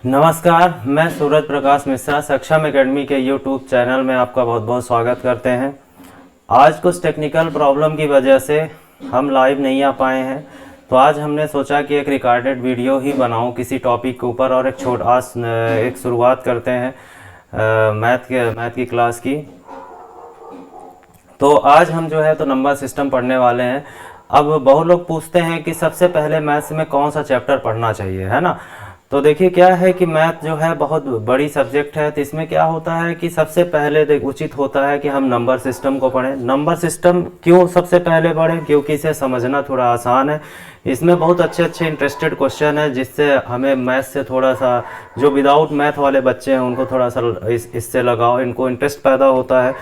नमस्कार, मैं सूरज प्रकाश मिश्रा सक्षम एकेडमी के यूट्यूब चैनल में आपका बहुत बहुत स्वागत करते हैं। आज कुछ टेक्निकल प्रॉब्लम की वजह से हम लाइव नहीं आ पाए हैं, तो आज हमने सोचा कि एक रिकॉर्डेड वीडियो ही बनाऊं किसी टॉपिक के ऊपर और एक शुरुआत करते हैं मैथ की क्लास की। तो आज हम जो है तो नंबर सिस्टम पढ़ने वाले हैं। अब बहुत लोग पूछते हैं कि सबसे पहले मैथ्स में कौन सा चैप्टर पढ़ना चाहिए, है ना। तो देखिए क्या है कि मैथ जो है बहुत बड़ी सब्जेक्ट है, तो इसमें क्या होता है कि सबसे पहले उचित होता है कि हम नंबर सिस्टम को पढ़ें। नंबर सिस्टम क्यों सबसे पहले पढ़ें? क्योंकि इसे समझना थोड़ा आसान है। इसमें बहुत अच्छे अच्छे इंटरेस्टेड क्वेश्चन है, जिससे हमें मैथ से थोड़ा सा, जो विदाउट मैथ वाले बच्चे हैं उनको थोड़ा सा इससे लगाव, इनको इंटरेस्ट पैदा होता है।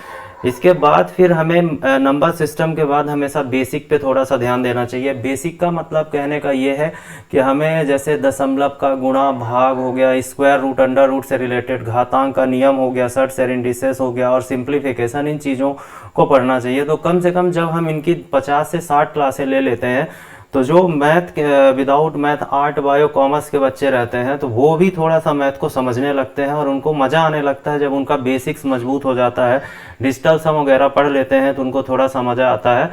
इसके बाद फिर हमें नंबर सिस्टम के बाद हमेशा बेसिक पे थोड़ा सा ध्यान देना चाहिए। बेसिक का मतलब कहने का ये है कि हमें जैसे दशमलव का गुणा भाग हो गया, स्क्वायर रूट, अंडर रूट से रिलेटेड घातांक का नियम हो गया, सर्ट सेरेंडिसेस हो गया और सिंप्लीफिकेशन, इन चीज़ों को पढ़ना चाहिए। तो कम से कम जब हम इनकी 50 से 60 क्लासें ले लेते हैं, तो जो math without math art bio commerce के बच्चे रहते हैं, तो वो भी थोड़ा सा मैथ को समझने लगते हैं और उनको मज़ा आने लगता है जब उनका बेसिक्स मजबूत हो जाता है। डिजिटल सम वगैरह पढ़ लेते हैं तो उनको थोड़ा सा मज़ा आता है।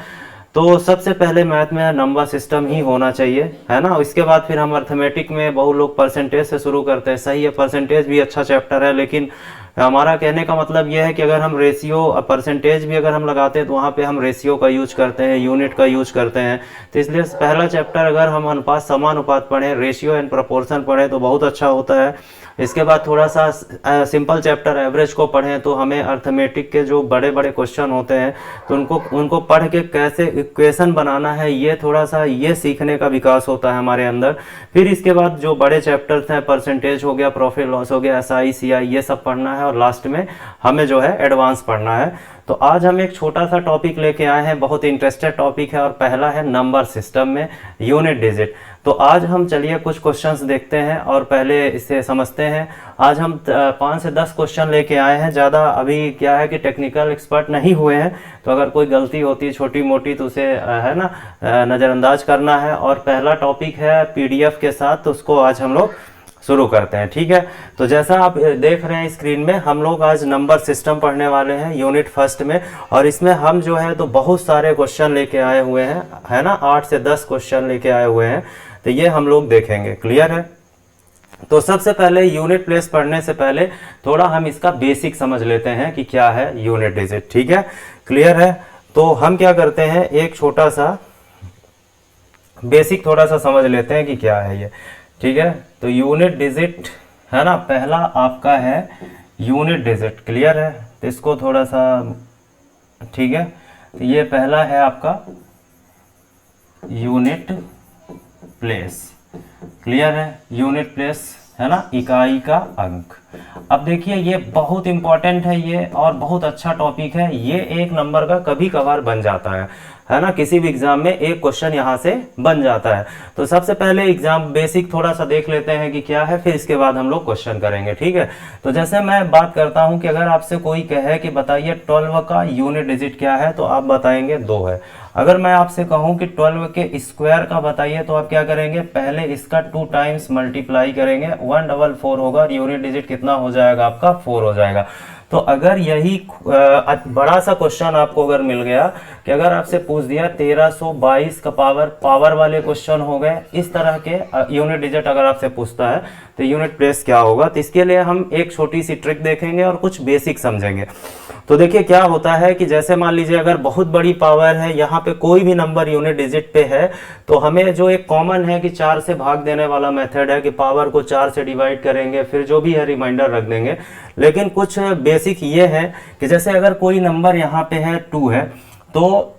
तो सबसे पहले मैथ में नंबर सिस्टम ही होना चाहिए, है ना। इसके बाद फिर हम अर्थमेटिक में बहुत लोग परसेंटेज से शुरू करते हैं। सही है, परसेंटेज भी अच्छा चैप्टर है, लेकिन हमारा कहने का मतलब यह है कि अगर हम रेशियो परसेंटेज भी अगर हम लगाते हैं तो वहाँ पे हम रेशियो का यूज करते हैं, यूनिट का यूज करते हैं। तो इसलिए पहला चैप्टर अगर हम अनुपात समानुपात पढ़ें, रेशियो एंड प्रोपोर्शन पढ़ें तो बहुत अच्छा होता है। इसके बाद थोड़ा सा सिंपल चैप्टर एवरेज को पढ़ें तो हमें अर्थमेटिक के जो बड़े बड़े क्वेश्चन होते हैं तो उनको पढ़ के कैसे इक्वेशन बनाना है, ये थोड़ा सा ये सीखने का विकास होता है हमारे अंदर। फिर इसके बाद जो बड़े चैप्टर्स हैं, परसेंटेज हो गया, प्रॉफिट लॉस हो गया, SI CI, ये सब पढ़ना है और लास्ट में हमें जो है एडवांस पढ़ना है। तो आज हम एक छोटा सा टॉपिक लेके आए हैं, बहुत इंटरेस्टेड टॉपिक है और पहला है नंबर सिस्टम में यूनिट डिजिट। तो आज हम चलिए कुछ क्वेश्चंस देखते हैं और पहले इसे समझते हैं। आज हम 5 से 10 क्वेश्चन लेके आए हैं। ज़्यादा अभी क्या है कि टेक्निकल एक्सपर्ट नहीं हुए हैं, तो अगर कोई गलती होती है छोटी मोटी तो उसे है ना नज़रअंदाज करना है। और पहला टॉपिक है PDF के साथ, तो उसको आज हम लोग शुरू करते हैं, ठीक है। तो जैसा आप देख रहे हैं स्क्रीन में, हम लोग आज नंबर सिस्टम पढ़ने वाले हैं यूनिट फर्स्ट में, और इसमें हम जो है तो बहुत सारे क्वेश्चन लेके आए हुए हैं, है ना। 8 से 10 क्वेश्चन लेके आए हुए हैं, तो ये हम लोग देखेंगे। क्लियर है? तो सबसे पहले यूनिट प्लेस पढ़ने से पहले थोड़ा हम इसका बेसिक समझ लेते हैं कि क्या है यूनिट डिजिट, ठीक है। क्लियर है? तो हम क्या करते हैं, एक छोटा सा बेसिक थोड़ा सा समझ लेते हैं कि क्या है ये, ठीक है। तो यूनिट डिजिट है ना, पहला आपका है यूनिट डिजिट। क्लियर है? तो इसको थोड़ा सा, ठीक है। तो ये पहला है आपका यूनिट प्लेस। क्लियर है? यूनिट प्लेस है ना, इकाई का अंक। अब देखिए ये बहुत इंपॉर्टेंट है ये, और बहुत अच्छा टॉपिक है ये। एक नंबर का कभी कभार बन जाता है ना, किसी भी एग्जाम में एक क्वेश्चन यहाँ से बन जाता है। तो सबसे पहले एग्जाम बेसिक थोड़ा सा देख लेते हैं कि क्या है, फिर इसके बाद हम लोग क्वेश्चन करेंगे, ठीक है। तो जैसे मैं बात करता हूँ कि अगर आपसे कोई कहे कि बताइए 12 का यूनिट डिजिट क्या है, तो आप बताएंगे 2 है। अगर मैं आपसे कहूँ कि 12 के स्क्वायर का बताइए, तो आप क्या करेंगे, पहले इसका 2 टाइम्स मल्टीप्लाई करेंगे, 144 होगा और यूनिट डिजिट कितना हो जाएगा आपका, 4 हो जाएगा। तो अगर यही बड़ा सा क्वेश्चन आपको अगर मिल गया कि अगर आपसे पूछ दिया 1322 का पावर वाले क्वेश्चन हो गए, इस तरह के यूनिट डिजिट अगर आपसे पूछता है तो यूनिट प्लेस क्या होगा। तो इसके लिए हम एक छोटी सी ट्रिक देखेंगे और कुछ बेसिक समझेंगे। तो देखिए क्या होता है कि जैसे मान लीजिए अगर बहुत बड़ी पावर है, यहाँ पे कोई भी नंबर यूनिट डिजिट पे है, तो हमें जो एक कॉमन है कि 4 से भाग देने वाला मेथड है कि पावर को 4 से डिवाइड करेंगे, फिर जो भी है रिमाइंडर रख देंगे। लेकिन कुछ बेसिक ये है कि जैसे अगर कोई नंबर यहाँ पे है 2 है, तो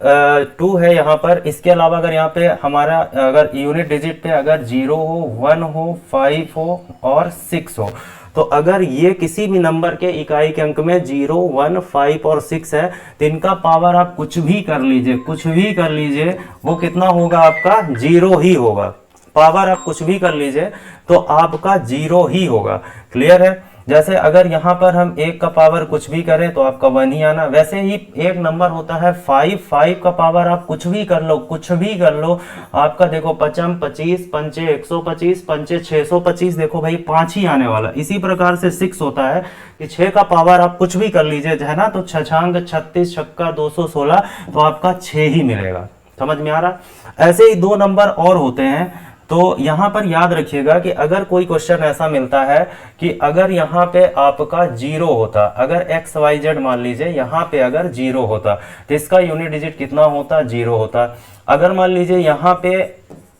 2 है यहाँ पर। इसके अलावा अगर यहाँ पे हमारा अगर यूनिट डिजिट पे अगर 0 हो, 1 हो, 5 हो और 6 हो, तो अगर ये किसी भी नंबर के इकाई के अंक में 0, 1, 5 और 6 है, तो इनका पावर आप कुछ भी कर लीजिए, वो कितना होगा आपका, 0 ही होगा। पावर आप कुछ भी कर लीजिए तो आपका 0 ही होगा। क्लियर है? जैसे अगर यहाँ पर हम 1 का पावर कुछ भी करें तो आपका 1 ही आना। वैसे ही एक नंबर होता है 5 का पावर आप कुछ भी कर लो, कुछ भी कर लो, आपका देखो 55 25 पंचे 125 पंचे 625, देखो भाई 5 ही आने वाला। इसी प्रकार से 6 होता है कि 6 का पावर आप कुछ भी कर लीजिए, है ना, तो 6 36 छक्का 216, तो आपका 6 ही मिलेगा। समझ में आ रहा? ऐसे ही 2 नंबर और होते हैं। तो यहाँ पर याद रखिएगा कि अगर कोई क्वेश्चन ऐसा मिलता है कि अगर यहाँ पे आपका 0 होता, अगर XYZ मान लीजिए यहाँ पे अगर 0 होता तो इसका यूनिट डिजिट कितना होता? 0 होता। अगर मान लीजिए यहाँ पे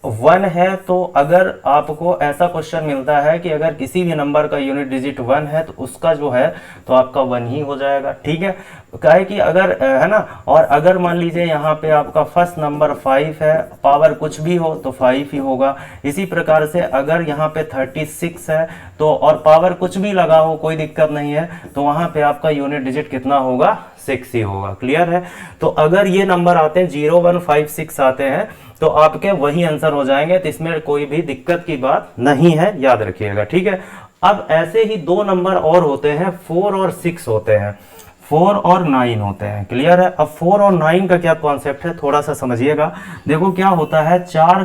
1 है, तो अगर आपको ऐसा क्वेश्चन मिलता है कि अगर किसी भी नंबर का यूनिट डिजिट 1 है तो उसका जो है तो आपका 1 ही हो जाएगा। ठीक है, क्या है कि अगर है ना, और अगर मान लीजिए यहाँ पे आपका फर्स्ट नंबर 5 है, पावर कुछ भी हो तो 5 ही होगा। इसी प्रकार से अगर यहाँ पे 36 है तो और पावर कुछ भी लगा हो, कोई दिक्कत नहीं है, तो वहाँ पे आपका यूनिट डिजिट कितना होगा? 6 ही होगा। क्लियर है? तो अगर ये नंबर आते हैं 0 1 5 6 आते हैं तो आपके वही आंसर हो जाएंगे, तो इसमें कोई भी दिक्कत की बात नहीं है, याद रखिएगा। ठीक है, अब ऐसे ही 2 नंबर और होते हैं, 4 और 6 होते हैं, 4 और 9 होते हैं। क्लियर है? अब 4 और 9 का क्या कॉन्सेप्ट है, थोड़ा सा समझिएगा। देखो क्या होता है, 4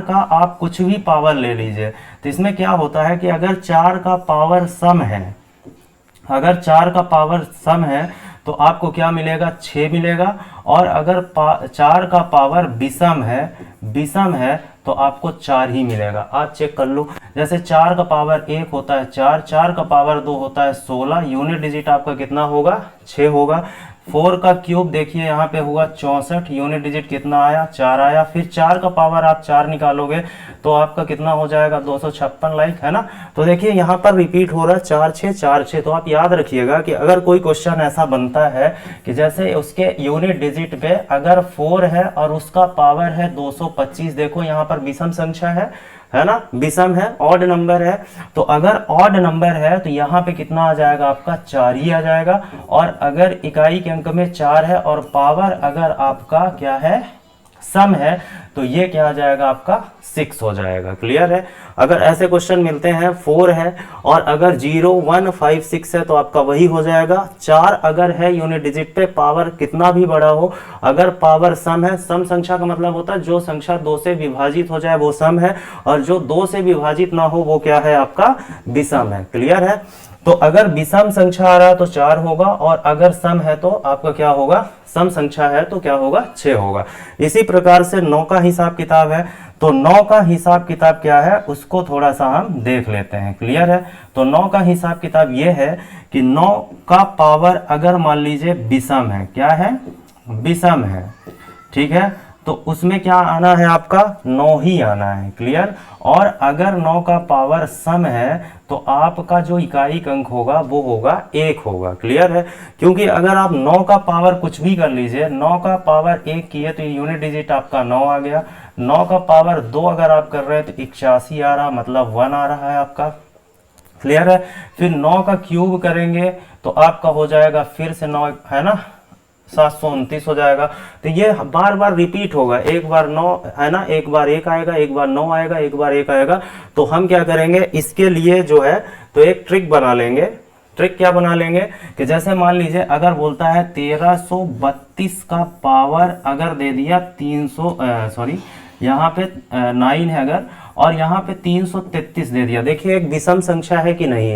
का आप कुछ भी पावर ले लीजिए, तो इसमें क्या होता है कि अगर 4 का पावर सम है, अगर 4 का पावर सम है तो आपको क्या मिलेगा? 6 मिलेगा। और अगर 4 का पावर विषम है तो आपको 4 ही मिलेगा। आप चेक कर लो, जैसे 4 का पावर 1 होता है 4, 4 का पावर 2 होता है 16, यूनिट डिजिट आपका कितना होगा? 6 होगा। 4 का क्यूब देखिए यहाँ पे होगा 64, यूनिट डिजिट कितना आया? 4 आया। फिर 4 का पावर आप 4 निकालोगे तो आपका कितना हो जाएगा? 256, लाइक, है ना। तो देखिए यहाँ पर रिपीट हो रहा है 4 6 4 6। तो आप याद रखिएगा कि अगर कोई क्वेश्चन ऐसा बनता है कि जैसे उसके यूनिट डिजिट पे अगर 4 है और उसका पावर है 225, देखो यहाँ पर विषम संख्या है ना, विषम है, ऑड नंबर है, तो अगर ऑड नंबर है तो यहाँ पे कितना आ जाएगा? आपका 4 ही आ जाएगा। और अगर इकाई के अंक में 4 है और पावर अगर आपका क्या है? सम है, तो ये क्या आ जाएगा? आपका 6 हो जाएगा। क्लियर है? अगर ऐसे क्वेश्चन मिलते हैं 4 है और अगर 0 1 5 6 है तो आपका वही हो जाएगा। 4 अगर है यूनिट डिजिट पे, पावर कितना भी बड़ा हो, अगर पावर सम है, सम संख्या का मतलब होता है जो संख्या 2 से विभाजित हो जाए वो सम है, और जो 2 से विभाजित ना हो वो क्या है? आपका विषम है। क्लियर है? तो अगर विषम संख्या आ रहा है तो 4 होगा, और अगर सम है तो आपका क्या होगा? सम संख्या है तो क्या होगा? 6 होगा। इसी प्रकार से 9 का हिसाब किताब है, तो 9 का हिसाब किताब क्या है उसको थोड़ा सा हम देख लेते हैं। क्लियर है? तो 9 का हिसाब किताब ये है कि 9 का पावर अगर मान लीजिए विषम है, क्या है? विषम है। ठीक है, तो उसमें क्या आना है? आपका 9 ही आना है। क्लियर? और अगर 9 का पावर सम है तो आपका जो इकाई अंक होगा वो होगा 1 होगा। क्लियर है? क्योंकि अगर आप 9 का पावर कुछ भी कर लीजिए, 9 का पावर 1 किए तो यूनिट डिजिट आपका 9 आ गया। 9 का पावर 2 अगर आप कर रहे हैं तो 81 आ रहा, मतलब 1 आ रहा है आपका। क्लियर है? फिर 9 का क्यूब करेंगे तो आपका हो जाएगा फिर से 9, है ना, 729 हो जाएगा। तो ये बार बार रिपीट होगा, एक बार 9 है ना, एक बार 1 आएगा, एक बार 9 आएगा, एक बार 1 आएगा। तो हम क्या करेंगे इसके लिए जो है तो एक ट्रिक बना लेंगे। ट्रिक क्या बना लेंगे कि जैसे मान लीजिए अगर बोलता है 1332 का पावर अगर दे दिया 300 सॉरी यहाँ पे 9 है अगर, और यहाँ पे 333 दे दिया। देखिए एक विषम संख्या है कि नहीं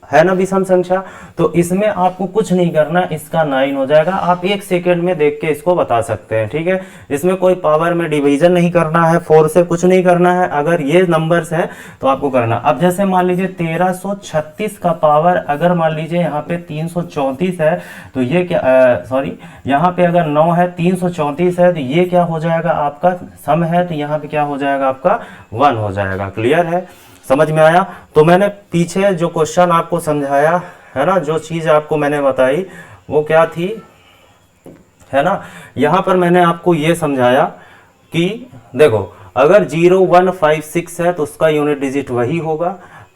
है ना, विषम संख्या। तो इसमें आपको कुछ नहीं करना, इसका 9 हो जाएगा। आप 1 सेकेंड में देख के इसको बता सकते हैं। ठीक है, इसमें कोई पावर में डिवीजन नहीं करना है, 4 से कुछ नहीं करना है। अगर ये नंबर्स हैं तो आपको करना। अब जैसे मान लीजिए 1336 का पावर अगर मान लीजिए यहाँ पे 334 है तो ये क्या सॉरी यहाँ पे अगर 9 है 334 है तो ये क्या हो जाएगा? आपका सम है, तो यहाँ पे क्या हो जाएगा? आपका 1 हो जाएगा। क्लियर है? समझ में आया? तो मैंने पीछे जो क्वेश्चन आपको समझाया है ना, जो चीज आपको मैंने बताई वो क्या थी, है ना, यहाँ पर मैंने आपको ये समझाया कि देखो अगर 0 1 5 6 है तो उसका यूनिट डिजिट वही होगा।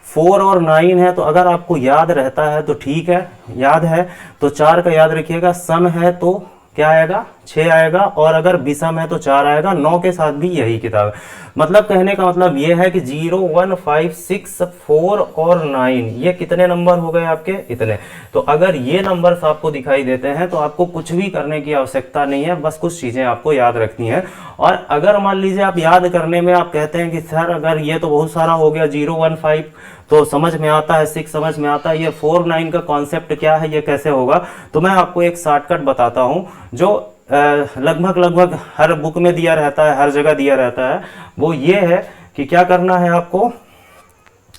4 और 9 है तो अगर आपको याद रहता है तो ठीक है, याद है तो 4 का याद रखिएगा, सम है तो क्या आएगा? 6 आएगा, और अगर विषम है तो 4 आएगा। 9 के साथ भी यही किताब है। मतलब कहने का मतलब ये है कि 0, 1, 5, 6, 4 और 9 ये कितने नंबर हो गए आपके, इतने। तो अगर ये नंबर्स आपको दिखाई देते हैं तो आपको कुछ भी करने की आवश्यकता नहीं है, बस कुछ चीज़ें आपको याद रखनी है। और अगर मान लीजिए आप याद करने में आप कहते हैं कि सर अगर ये तो बहुत सारा हो गया, 0, 1, 5 तो समझ में आता है, 6 समझ में आता है, ये 4, 9 का कॉन्सेप्ट क्या है, ये कैसे होगा, तो मैं आपको एक शॉर्टकट बताता हूँ जो लगभग हर बुक में दिया रहता है, हर जगह दिया रहता है। वो ये है कि क्या करना है आपको,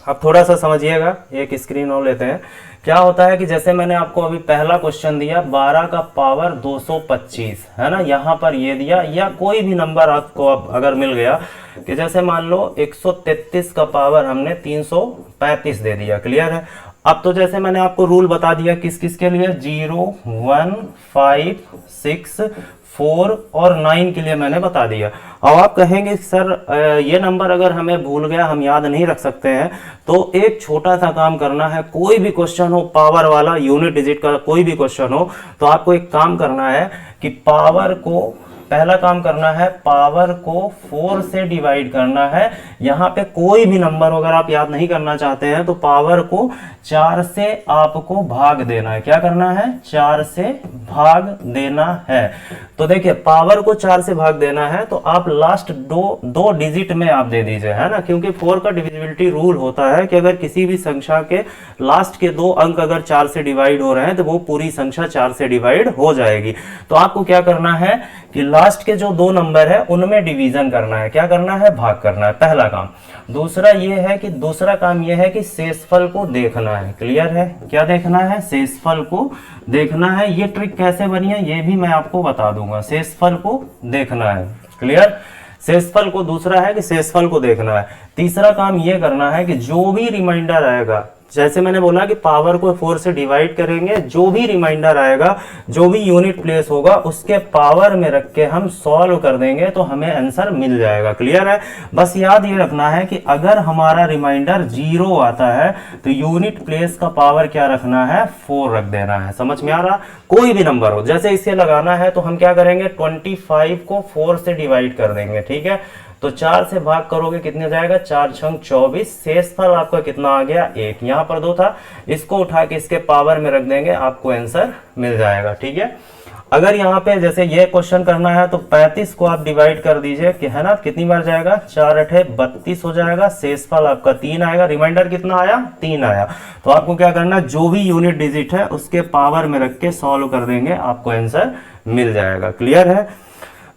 आप थोड़ा सा समझिएगा। एक स्क्रीन और लेते हैं। क्या होता है कि जैसे मैंने आपको अभी पहला क्वेश्चन दिया 12 का पावर 225 है ना, यहाँ पर ये दिया, या कोई भी नंबर आपको अगर मिल गया कि जैसे मान लो 133 का पावर हमने 335 दे दिया। क्लियर है। अब तो जैसे मैंने आपको रूल बता दिया किस किस के लिए, 0, 1, 5, 6, 4 और 9 के लिए मैंने बता दिया। अब आप कहेंगे सर ये नंबर अगर हमें भूल गया, हम याद नहीं रख सकते हैं, तो एक छोटा सा काम करना है। कोई भी क्वेश्चन हो पावर वाला, यूनिट डिजिट का कोई भी क्वेश्चन हो, तो आपको एक काम करना है कि पावर को, पहला काम करना है पावर को 4 से डिवाइड करना है। यहाँ पे कोई भी नंबर अगर आप याद नहीं करना चाहते हैं तो पावर को 4 से आपको भाग देना है। क्या करना है, 4 से भाग देना है। तो देखिए पावर को 4 से भाग देना है, तो आप लास्ट दो डिजिट में आप दे दीजिए, है ना, क्योंकि 4 का डिविजिबिलिटी रूल होता है कि अगर किसी भी संख्या के लास्ट के 2 अंक अगर 4 से डिवाइड हो रहे हैं तो वो पूरी संख्या 4 से डिवाइड हो जाएगी। तो आपको क्या करना है कि लास्ट के जो 2 नंबर है उनमें डिवीजन करना है। क्या करना है, भाग करना है, पहला काम। दूसरा काम ये है कि शेषफल को देखना है। क्लियर है। क्या देखना है, शेषफल को देखना है। ये ट्रिक कैसे बनी है ये भी मैं आपको बता दूंगा। शेषफल को देखना है। क्लियर। शेषफल को, दूसरा है कि शेषफल को देखना है। तीसरा काम ये करना है कि जो भी रिमाइंडर आएगा, जैसे मैंने बोला कि पावर को 4 से डिवाइड करेंगे, जो भी रिमाइंडर आएगा, जो भी यूनिट प्लेस होगा, उसके पावर में रख के हम सॉल्व कर देंगे तो हमें आंसर मिल जाएगा। क्लियर है। बस याद ये रखना है कि अगर हमारा रिमाइंडर 0 आता है तो यूनिट प्लेस का पावर क्या रखना है, 4 रख देना है। समझ में आ रहा। कोई भी नंबर हो, जैसे इसे लगाना है तो हम क्या करेंगे, 25 को 4 से डिवाइड कर देंगे। ठीक है। तो 4 से भाग करोगे कितने जाएगा, 4 छंग 24। शेषफल आपका कितना आ गया, 1। यहाँ पर 2 था, इसको उठा के इसके पावर में रख देंगे, आपको आंसर मिल जाएगा। ठीक है। अगर यहाँ पे जैसे ये क्वेश्चन करना है तो 35 को आप डिवाइड कर दीजिए कि है ना, कितनी बार जाएगा, 4 8 32 हो जाएगा। शेषफल आपका 3 आएगा। रिमाइंडर कितना आया, 3 आया। तो आपको क्या करना, जो भी यूनिट डिजिट है उसके पावर में रख के सॉल्व कर देंगे, आपको आंसर मिल जाएगा। क्लियर है।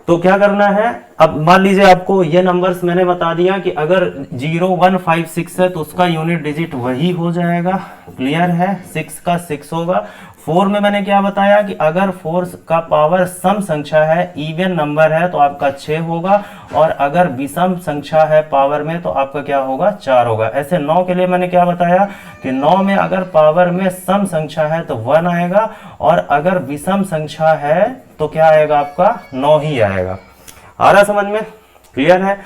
तो क्या करना है, अब मान लीजिए आपको ये नंबर्स मैंने बता दिया कि अगर 0, 1, 5, 6 है तो उसका यूनिट डिजिट वही हो जाएगा। क्लियर है। 6 का 6 होगा। 4 में मैंने क्या बताया कि अगर 4 का पावर सम संख्या है, इवन नंबर है, तो आपका 6 होगा, और अगर विषम संख्या है पावर में तो आपका क्या होगा, 4 होगा। ऐसे 9 के लिए मैंने क्या बताया कि 9 में अगर पावर में सम संख्या है तो 1 आएगा, और अगर विषम संख्या है तो क्या आएगा, आपका 9 ही आएगा। आ रहा समझ में। क्लियर है।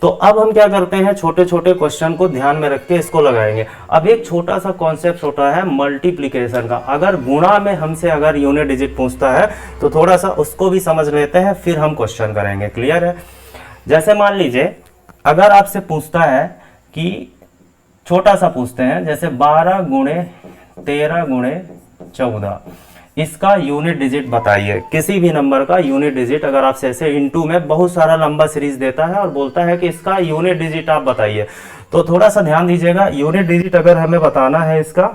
तो अब हम क्या करते हैं, छोटे छोटे क्वेश्चन को ध्यान में रख के इसको लगाएंगे। अब एक छोटा सा कॉन्सेप्ट होता है मल्टीप्लिकेशन का। अगर गुणा में हमसे अगर यूनिट डिजिट पूछता है तो थोड़ा सा उसको भी समझ लेते हैं, फिर हम क्वेश्चन करेंगे। क्लियर है। जैसे मान लीजिए अगर आपसे पूछता है कि, छोटा सा पूछते हैं, जैसे 12 गुणे 13 गुणे 14, इसका यूनिट डिजिट बताइए। किसी भी नंबर का यूनिट डिजिट अगर आपसे ऐसे इनटू में बहुत सारा लंबा सीरीज देता है और बोलता है कि इसका यूनिट डिजिट आप बताइए, तो थोड़ा सा ध्यान दीजिएगा। यूनिट डिजिट अगर हमें बताना है इसका,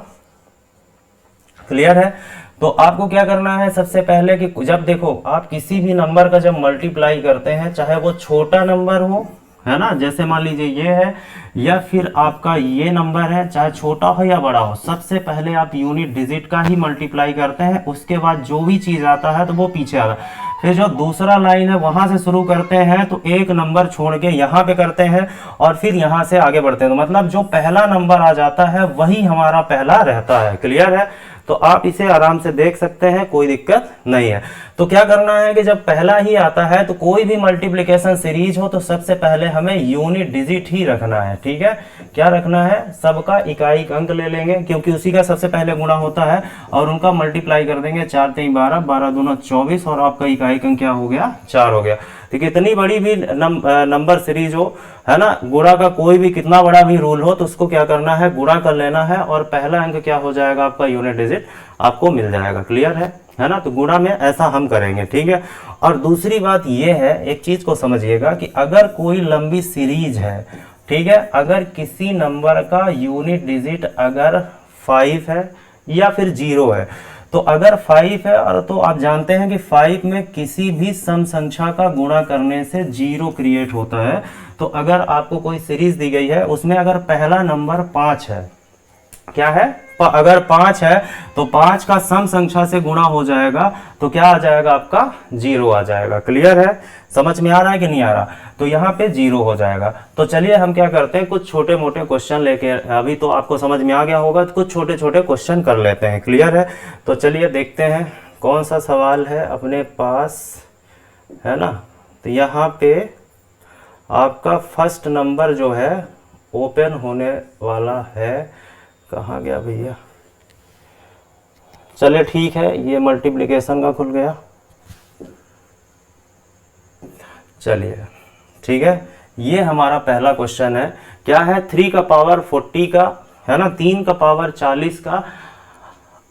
क्लियर है, तो आपको क्या करना है, सबसे पहले कि जब देखो आप किसी भी नंबर का जब मल्टीप्लाई करते हैं, चाहे वो छोटा नंबर हो, है ना, जैसे मान लीजिए ये है, या फिर आपका ये नंबर है, चाहे छोटा हो या बड़ा हो, सबसे पहले आप यूनिट डिजिट का ही मल्टीप्लाई करते हैं। उसके बाद जो भी चीज आता है तो वो पीछे आता है। फिर जो दूसरा लाइन है वहां से शुरू करते हैं, तो एक नंबर छोड़ के यहाँ पे करते हैं, और फिर यहाँ से आगे बढ़ते हैं। तो मतलब जो पहला नंबर आ जाता है वही हमारा पहला रहता है। क्लियर है। तो आप इसे आराम से देख सकते हैं, कोई दिक्कत नहीं है। तो क्या करना है कि जब पहला ही आता है तो कोई भी मल्टीप्लिकेशन सीरीज हो तो सबसे पहले हमें यूनिट डिजिट ही रखना है, ठीक है। क्या रखना है, सबका इकाई अंक ले लेंगे क्योंकि उसी का सबसे पहले गुणा होता है और उनका मल्टीप्लाई कर देंगे, 4 3 12, 12 दूना 24 और आपका इकाई अंक क्या हो गया, 4 हो गया। तो कितनी बड़ी भी नंबर सीरीज हो, है ना, गुणा का कोई भी कितना बड़ा भी रूल हो तो उसको क्या करना है, गुणा कर लेना है और पहला अंक क्या हो जाएगा, आपका यूनिट डिजिट आपको मिल जाएगा। क्लियर है ना। तो गुणा में ऐसा हम करेंगे, ठीक है। और दूसरी बात ये है, एक चीज को समझिएगा कि अगर कोई लंबी सीरीज है, ठीक है, अगर किसी नंबर का यूनिट डिजिट अगर 5 है या फिर 0 है, तो अगर 5 है और तो आप जानते हैं कि 5 में किसी भी सम संख्या का गुणा करने से 0 क्रिएट होता है। तो अगर आपको कोई सीरीज दी गई है उसमें अगर पहला नंबर 5 है, क्या है, अगर 5 है तो 5 का सम संख्या से गुणा हो जाएगा तो क्या आ जाएगा, आपका 0 आ जाएगा। क्लियर है, समझ में आ रहा है कि नहीं आ रहा, तो यहाँ पे 0 हो जाएगा। तो चलिए हम क्या करते हैं, कुछ छोटे मोटे क्वेश्चन लेके, अभी तो आपको समझ में आ गया होगा, तो कुछ छोटे छोटे क्वेश्चन कर लेते हैं। क्लियर है, तो चलिए देखते हैं कौन सा सवाल है अपने पास, है ना। तो यहाँ पे आपका फर्स्ट नंबर जो है ओपन होने वाला है, कहाँ गया भैया, चलिए ठीक है, ये मल्टीप्लिकेशन का खुल गया, चलिए ठीक है। ये हमारा पहला क्वेश्चन है, क्या है, 3 का पावर 40 का, है ना, 3 का पावर 40 का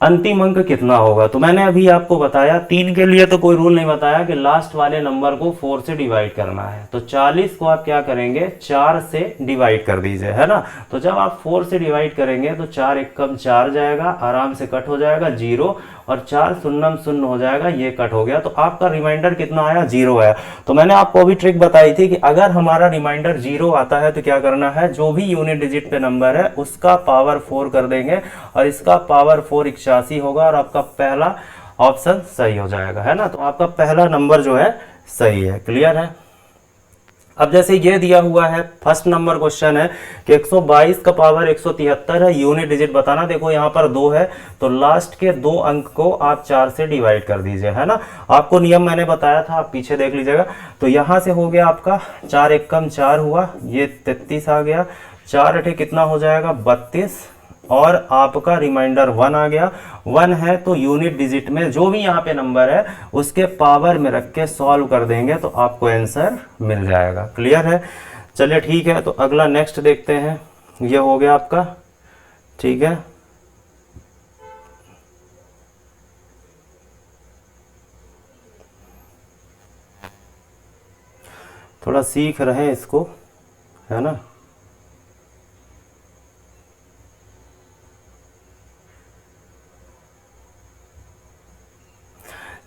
अंतिम अंक कितना होगा। तो मैंने अभी आपको बताया 3 के लिए तो कोई रूल नहीं बताया कि लास्ट वाले नंबर को 4 से डिवाइड करना है। तो 40 को आप क्या करेंगे, 4 से डिवाइड कर दीजिए, है ना। तो जब आप 4 से डिवाइड करेंगे तो 4 एक कम 4 जाएगा, आराम से कट हो जाएगा 0 और 4 शून्यम शून्य हो जाएगा, ये कट हो गया। तो आपका रिमाइंडर कितना आया, 0 आया। तो मैंने आपको अभी ट्रिक बताई थी कि अगर हमारा रिमाइंडर 0 आता है तो क्या करना है, जो भी यूनिट डिजिट पे नंबर है उसका पावर 4 कर देंगे और इसका पावर 4 81 होगा और आपका पहला ऑप्शन सही हो जाएगा, है ना। तो आपका पहला नंबर जो है सही है। क्लियर है। अब जैसे ये दिया हुआ है, फर्स्ट नंबर क्वेश्चन है कि 122 का पावर 173 है, यूनिट डिजिट बताना। देखो यहाँ पर 2 है तो लास्ट के 2 अंक को आप 4 से डिवाइड कर दीजिए, है ना। आपको नियम मैंने बताया था, आप पीछे देख लीजिएगा। तो यहाँ से हो गया आपका 4 एक कम 4 हुआ, ये 33 आ गया, 4 अठे कितना हो जाएगा 32 और आपका रिमाइंडर 1 आ गया। 1 है तो यूनिट डिजिट में जो भी यहाँ पे नंबर है उसके पावर में रख के सॉल्व कर देंगे तो आपको आंसर मिल जाएगा। क्लियर है। चलिए ठीक है, तो अगला नेक्स्ट देखते हैं। ये हो गया आपका, ठीक है। थोड़ा सीख रहे हैं इसको, है ना।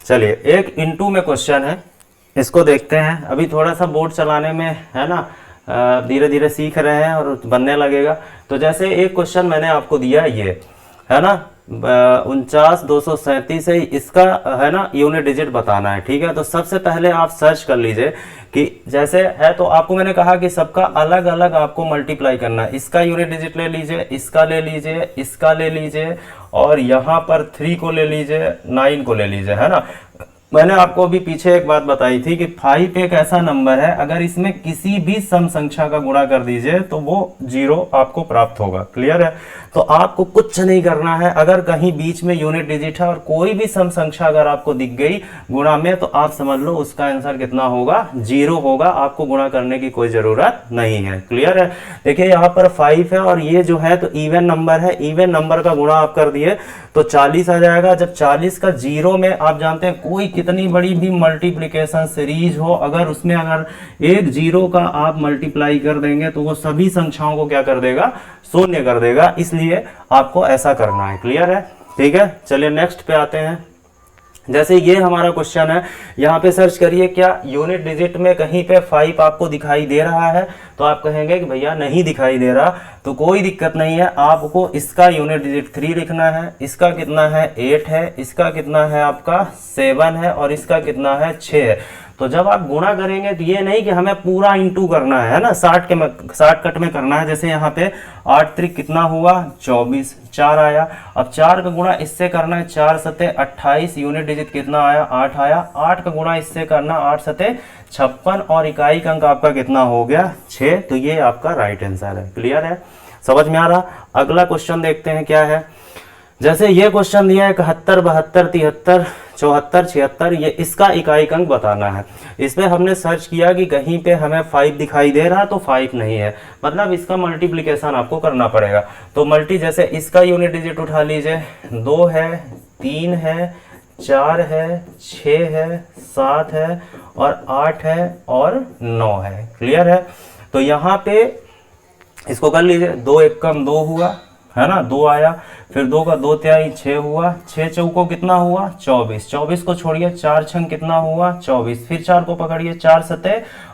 चलिए एक इंटू में क्वेश्चन है, इसको देखते हैं। अभी थोड़ा सा बोर्ड चलाने में, है ना, धीरे धीरे सीख रहे हैं और बनने लगेगा। तो जैसे एक क्वेश्चन मैंने आपको दिया, ये है ना 49,237 है, इसका है ना यूनिट डिजिट बताना है, ठीक है। तो सबसे पहले आप सर्च कर लीजिए कि जैसे है, तो आपको मैंने कहा कि सबका अलग अलग आपको मल्टीप्लाई करना है। इसका यूनिट डिजिट ले लीजिए, इसका ले लीजिए, इसका ले लीजिए और यहाँ पर 3 को ले लीजिए, 9 को ले लीजिए, है ना। मैंने आपको अभी पीछे एक बात बताई थी कि 5 एक ऐसा नंबर है, अगर इसमें किसी भी सम संख्या का गुणा कर दीजिए तो वो 0 आपको प्राप्त होगा। क्लियर है। तो आपको कुछ नहीं करना है, अगर कहीं बीच में यूनिट डिजिट है और कोई भी सम संख्या अगर आपको दिख गई गुणा में तो आप समझ लो उसका आंसर कितना होगा, 0 होगा। आपको गुणा करने की कोई जरूरत नहीं है। क्लियर है। देखिए यहाँ पर 5 है और ये जो है तो इवन नंबर है, इवन नंबर का गुणा आप कर दिए तो 40 आ जाएगा। जब 40 का 0 में आप जानते हैं कोई कितनी बड़ी भी मल्टीप्लिकेशन सीरीज हो, अगर उसमें अगर एक 0 का आप मल्टीप्लाई कर देंगे तो वो सभी संख्याओं को क्या कर देगा, शून्य कर देगा। इसलिए आपको ऐसा करना है। क्लियर है। ठीक है। चलिए नेक्स्ट पे आते हैं। जैसे ये हमारा क्वेश्चन है, यहाँ पे सर्च करिए क्या यूनिट डिजिट में कहीं पे 5 आपको दिखाई दे रहा है। तो आप कहेंगे कि भैया नहीं दिखाई दे रहा, तो कोई दिक्कत नहीं है। आपको इसका यूनिट डिजिट 3 लिखना है, इसका कितना है 8 है, इसका कितना है आपका 7 है और इसका कितना है 6 है। तो तो जब आप गुणा करेंगे तो ये नहीं कि हमें पूरा इंटू करना है ना, 60 कट में करना है। जैसे यहाँ पे 8 त्रिक कितना हुआ 24, 4 आया। अब 4 का गुणा इससे करना है, 4 सते 28, यूनिट डिजिट कितना आया 8 आया। 8 का गुणा इससे करना 8 सते 56 और इकाई का अंक आपका कितना हो गया 6। तो ये आपका राइट आंसर है। क्लियर है, समझ में आ रहा। अगला क्वेश्चन देखते हैं क्या है। जैसे ये क्वेश्चन दिया है 71, 72, 73, 74, 76, ये इसका इकाई अंक बताना है। इसमें हमने सर्च किया कि कहीं पे हमें 5 दिखाई दे रहा, तो 5 नहीं है, मतलब इसका मल्टीप्लिकेशन आपको करना पड़ेगा। तो जैसे इसका यूनिट डिजिट उठा लीजिए, 2 है, 3 है, 4 है, 6 है, 7 है और 8 है और 9 है। क्लियर है। तो यहाँ पे इसको कर लीजिए, 2 एकम 2 हुआ है ना, 2 आया। फिर 2 का 2 तिहाई 6 हुआ, 6 चौको कितना हुआ 24, 24 को छोड़िए, 4 छंग कितना हुआ 24, फिर 4 को पकड़िए, 4 सते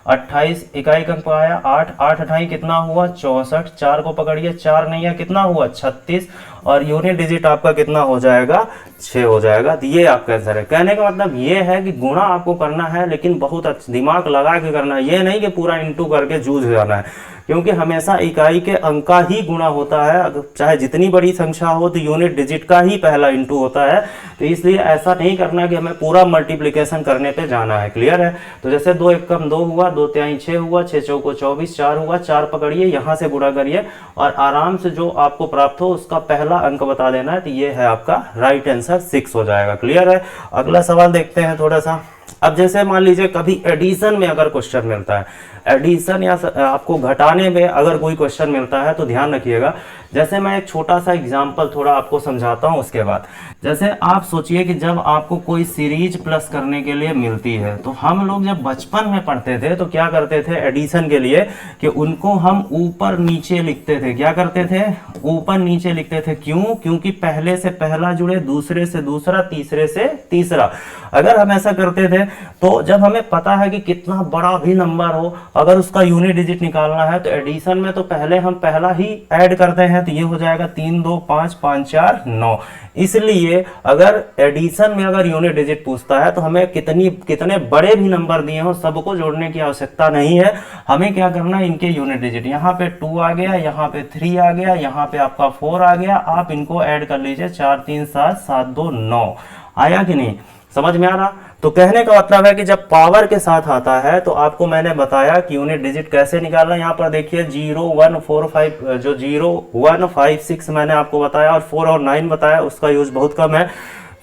28, इकाई का अंक आया 8, 8 अठाई कितना हुआ 64, 4 को पकड़िए, 4 नहीं है कितना हुआ 36 और यूनिट डिजिट आपका कितना हो जाएगा 6 हो जाएगा। तो ये आपका आंसर है। कहने का मतलब ये है कि गुणा आपको करना है, लेकिन बहुत अच्छा दिमाग लगा के करना है। ये नहीं कि पूरा इंटू करके जूझ जाना है, क्योंकि हमेशा इकाई के अंक का ही गुणा होता है। अगर चाहे जितनी बड़ी संख्या हो तो यूनिट डिजिट का ही पहला इंटू होता है। तो इसलिए ऐसा नहीं करना कि हमें पूरा मल्टीप्लिकेशन करने पे जाना है। क्लियर है। तो जैसे 2 एकम 2 हुआ, 2 तिहाई 6 हुआ, 6 चौको 24, 4 हुआ, 4 पकड़िए, यहाँ से गुणा करिए और आराम से जो आपको प्राप्त हो उसका पहला अंक बता देना है। तो ये है आपका राइट आंसर 6 हो जाएगा। क्लियर है। अगला सवाल देखते हैं थोड़ा सा। अब जैसे मान लीजिए कभी एडिशन में अगर क्वेश्चन मिलता है, एडिशन या आपको घटाने में अगर कोई क्वेश्चन मिलता है तो ध्यान रखिएगा। जैसे मैं एक छोटा सा एग्जांपल थोड़ा आपको समझाता हूं उसके बाद। जैसे आप सोचिए कि जब आपको कोई सीरीज प्लस करने के लिए मिलती है, तो हम लोग जब बचपन में पढ़ते थे तो क्या करते थे एडिशन के लिए कि उनको हम ऊपर नीचे लिखते थे। क्या करते थे ऊपर नीचे लिखते थे। क्यों? क्योंकि पहले से पहला जुड़े, दूसरे से दूसरा, तीसरे से तीसरा। अगर हम ऐसा करते थे तो जब हमें पता है कि कितना बड़ा भी नंबर हो, अगर उसका यूनिट डिजिट निकालना है तो एडिशन में तो पहले हम पहला ही ऐड करते हैं। तो ये हो जाएगा 3 2 5 5 4 9। इसलिए अगर एडिशन में अगर यूनिट डिजिट पूछता है तो हमें कितने बड़े भी नंबर दिए हो सबको जोड़ने की आवश्यकता नहीं है। हमें क्या करना है, इनके यूनिट डिजिट, यहाँ पे 2 आ गया, यहाँ पे 3 आ गया, यहाँ पे आपका 4 आ गया, आप इनको ऐड कर लीजिए। 4 3 7 7 2 9 आया कि नहीं, समझ में आ रहा। तो कहने का मतलब है कि जब पावर के साथ आता है तो आपको मैंने बताया कि यूनिट डिजिट कैसे निकालना। यहाँ पर देखिए 0 1 4 5, जो 0 1 5 6 मैंने आपको बताया और 4 और 9 बताया, उसका यूज बहुत कम है।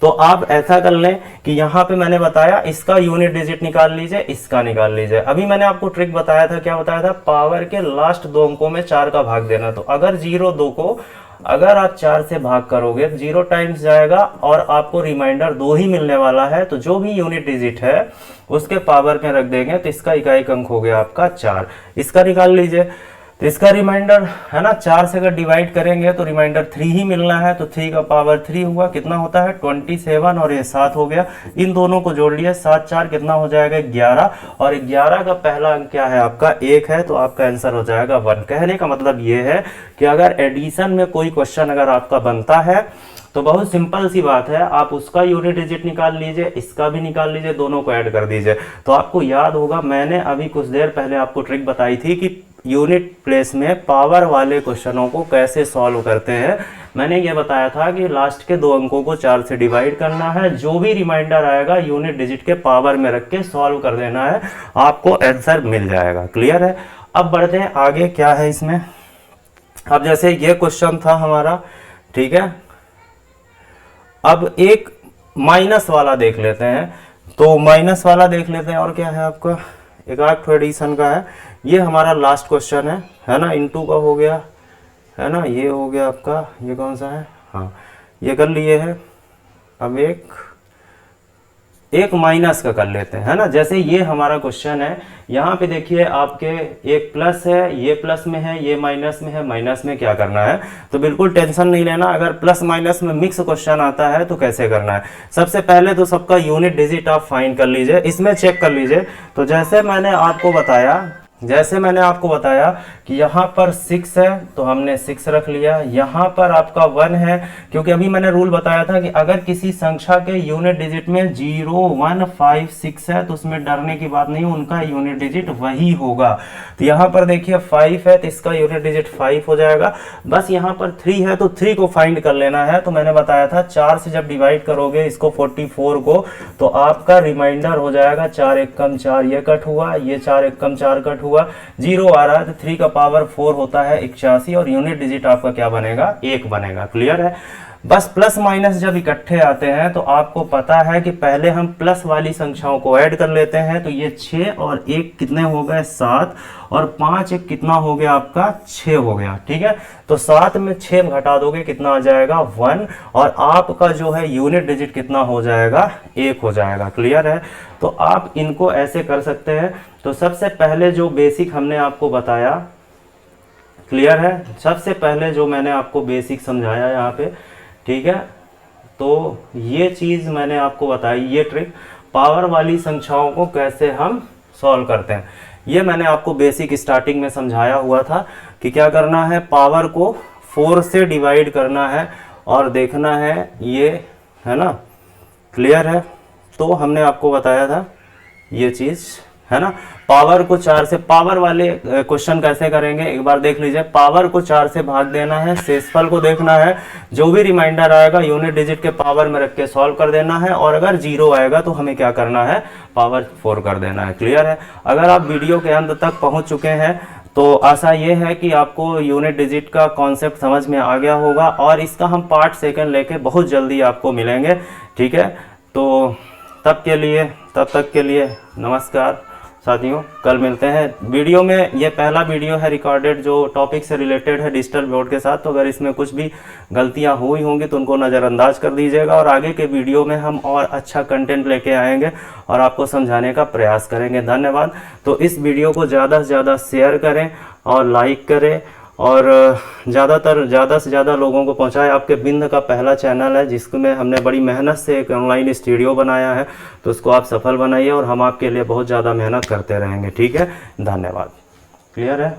तो आप ऐसा कर लें कि यहाँ पे मैंने बताया इसका यूनिट डिजिट निकाल लीजिए, इसका निकाल लीजिए। अभी मैंने आपको ट्रिक बताया था, क्या बताया था, पावर के लास्ट 2 अंकों में 4 का भाग देना। तो अगर 0 2 को अगर आप 4 से भाग करोगे तो 0 टाइम्स जाएगा और आपको रिमाइंडर 2 ही मिलने वाला है। तो जो भी यूनिट डिजिट है उसके पावर में रख देंगे तो इसका इकाई अंक हो गया आपका 4। इसका निकाल लीजिए। तो इसका रिमाइंडर है ना, 4 से अगर डिवाइड करेंगे तो रिमाइंडर 3 ही मिलना है। तो 3 का पावर 3 हुआ, कितना होता है 27 और ये 7 हो गया। इन दोनों को जोड़ लिया, 7 4 कितना हो जाएगा 11 और 11 का पहला अंक क्या है आपका 1 है। तो आपका आंसर हो जाएगा 1। कहने का मतलब ये है कि अगर एडिशन में कोई क्वेश्चन अगर आपका बनता है तो बहुत सिंपल सी बात है, आप उसका यूनिट डिजिट निकाल लीजिए, इसका भी निकाल लीजिए, दोनों को ऐड कर दीजिए। तो आपको याद होगा मैंने अभी कुछ देर पहले आपको ट्रिक बताई थी कि यूनिट प्लेस में पावर वाले क्वेश्चनों को कैसे सॉल्व करते हैं। मैंने ये बताया था कि लास्ट के 2 अंकों को 4 से डिवाइड करना है, जो भी रिमाइंडर आएगा यूनिट डिजिट के पावर में रख के सॉल्व कर देना है, आपको आंसर मिल जाएगा। क्लियर है। अब बढ़ते हैं आगे, क्या है इसमें। अब जैसे ये क्वेश्चन था हमारा, ठीक है। अब एक माइनस वाला देख लेते हैं। तो माइनस वाला देख लेते हैं और क्या है आपका एक एडिशन का है। ये हमारा लास्ट क्वेश्चन है ना, इनटू का हो गया है ना, ये हो गया आपका, ये कौन सा है, हाँ ये कर लिए है। अब एक माइनस का कर लेते हैं, है ना। जैसे ये हमारा क्वेश्चन है, यहाँ पे देखिए आपके एक प्लस है, ये प्लस में है, ये माइनस में है। माइनस में क्या करना है, तो बिल्कुल टेंशन नहीं लेना। अगर प्लस माइनस में मिक्स क्वेश्चन आता है तो कैसे करना है, सबसे पहले तो सबका यूनिट डिजिट आप फाइंड कर लीजिए, इसमें चेक कर लीजिए। तो जैसे मैंने आपको बताया जैसे मैंने आपको बताया कि यहाँ पर 6 है तो हमने 6 रख लिया, यहाँ पर आपका 1 है, क्योंकि अभी मैंने रूल बताया था कि अगर किसी संख्या के यूनिट डिजिट में 0 1 5 6 है तो उसमें डरने की बात नहीं, उनका यूनिट डिजिट वही होगा। तो यहाँ पर देखिए 5 है तो इसका यूनिट डिजिट 5 हो जाएगा। बस यहाँ पर 3 है तो 3 को फाइंड कर लेना है। तो मैंने बताया था 4 से जब डिवाइड करोगे इसको 44 को तो आपका रिमाइंडर हो जाएगा 4 1 कम 4, ये कट हुआ, ये 4 1 कम 4 कट हुआ, 0 आ रहा है तो 3 का पावर 4 होता है 81 और यूनिट डिजिट आपका क्या बनेगा, 1 बनेगा। क्लियर है। बस प्लस माइनस जब इकट्ठे आते हैं तो आपको पता है कि पहले हम प्लस वाली संख्याओं को ऐड कर लेते हैं। तो ये 6 और 1 कितने हो गए, 7, और 5 1 कितना हो गया आपका, 6 हो गया। ठीक है, तो 7 में 6 घटा दोगे कितना आ जाएगा, 1, और आपका जो है यूनिट डिजिट कितना हो जाएगा, 1 हो जाएगा। क्लियर है। तो आप इनको ऐसे कर सकते हैं। तो सबसे पहले जो बेसिक हमने आपको बताया, क्लियर है, सबसे पहले जो मैंने आपको बेसिक समझाया यहाँ पे, ठीक है, तो ये चीज़ मैंने आपको बताई, ये ट्रिक पावर वाली संख्याओं को कैसे हम सॉल्व करते हैं, ये मैंने आपको बेसिक स्टार्टिंग में समझाया हुआ था कि क्या करना है, पावर को 4 से डिवाइड करना है और देखना है, ये है ना। क्लियर है। तो हमने आपको बताया था ये चीज़, है ना। पावर को 4 से, पावर वाले क्वेश्चन कैसे करेंगे एक बार देख लीजिए। पावर को 4 से भाग देना है, शेषफल को देखना है, जो भी रिमाइंडर आएगा यूनिट डिजिट के पावर में रख के सॉल्व कर देना है, और अगर 0 आएगा तो हमें क्या करना है, पावर 4 कर देना है। क्लियर है। अगर आप वीडियो के अंत तक पहुंच चुके हैं तो आशा ये है कि आपको यूनिट डिजिट का कॉन्सेप्ट समझ में आ गया होगा, और इसका हम पार्ट सेकंड लेके बहुत जल्दी आपको मिलेंगे। ठीक है, तो तब तक के लिए नमस्कार साथियों, कल मिलते हैं। वीडियो में ये पहला वीडियो है रिकॉर्डेड जो टॉपिक से रिलेटेड है डिजिटल बोर्ड के साथ, तो अगर इसमें कुछ भी गलतियां हुई होंगी तो उनको नज़रअंदाज कर दीजिएगा, और आगे के वीडियो में हम और अच्छा कंटेंट लेके आएंगे और आपको समझाने का प्रयास करेंगे। धन्यवाद। तो इस वीडियो को ज़्यादा से ज़्यादा शेयर करें और लाइक करें, और ज़्यादा से ज़्यादा लोगों को पहुंचाएं। आपके बिंद का पहला चैनल है जिसमें हमने बड़ी मेहनत से एक ऑनलाइन स्टूडियो बनाया है, तो उसको आप सफल बनाइए और हम आपके लिए बहुत ज़्यादा मेहनत करते रहेंगे। ठीक है, धन्यवाद। क्लियर है।